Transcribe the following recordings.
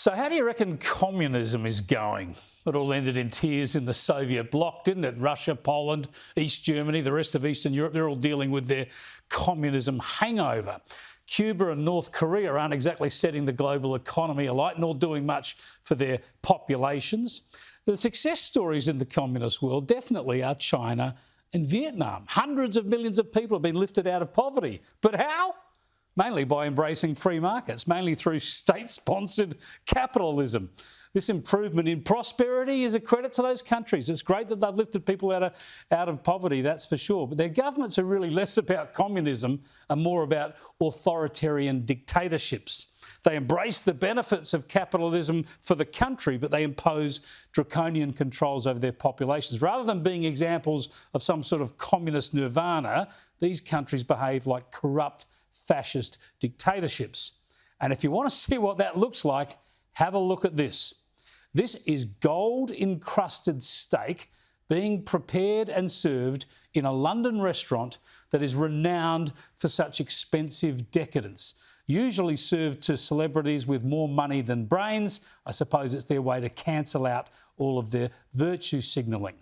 So how do you reckon communism is going? It all ended in tears in the Soviet bloc, didn't it? Russia, Poland, East Germany, the rest of Eastern Europe, they're all dealing with their communism hangover. Cuba and North Korea aren't exactly setting the global economy alight, nor doing much for their populations. The success stories in the communist world definitely are China and Vietnam. Hundreds of millions of people have been lifted out of poverty. But how? Mainly by embracing free markets, mainly through state-sponsored capitalism. This improvement in prosperity is a credit to those countries. It's great that they've lifted people out of poverty, that's for sure. But their governments are really less about communism and more about authoritarian dictatorships. They embrace the benefits of capitalism for the country, but they impose draconian controls over their populations. Rather than being examples of some sort of communist nirvana, these countries behave like corrupt fascist dictatorships. And if you want to see what that looks like, have a look at this. This is gold-encrusted steak being prepared and served in a London restaurant that is renowned for such expensive decadence. Usually served to celebrities with more money than brains. I suppose it's their way to cancel out all of their virtue signalling.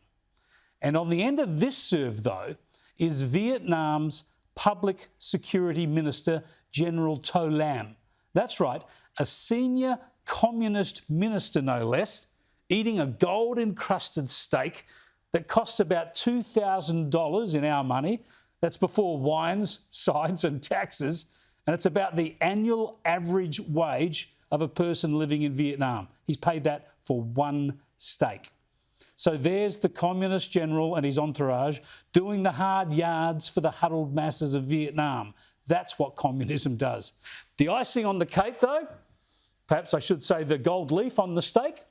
And on the end of this serve, though, is Vietnam's Public Security Minister, General To Lam. That's right, a senior communist minister, no less, eating a gold-encrusted steak that costs about $2,000 in our money. That's before wines, sides and taxes. And it's about the annual average wage of a person living in Vietnam. He's paid that for one steak. So there's the communist general and his entourage doing the hard yards for the huddled masses of Vietnam. That's what communism does. The icing on the cake, though, perhaps I should say the gold leaf on the steak,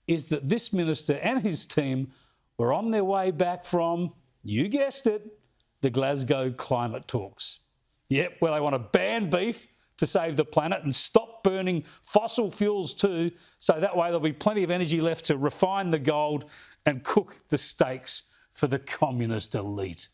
is that this minister and his team were on their way back from, you guessed it, the Glasgow climate talks. Yep, well, they want to ban beef to save the planet and stop burning fossil fuels too, so that way there'll be plenty of energy left to refine the gold and cook the steaks for the communist elite.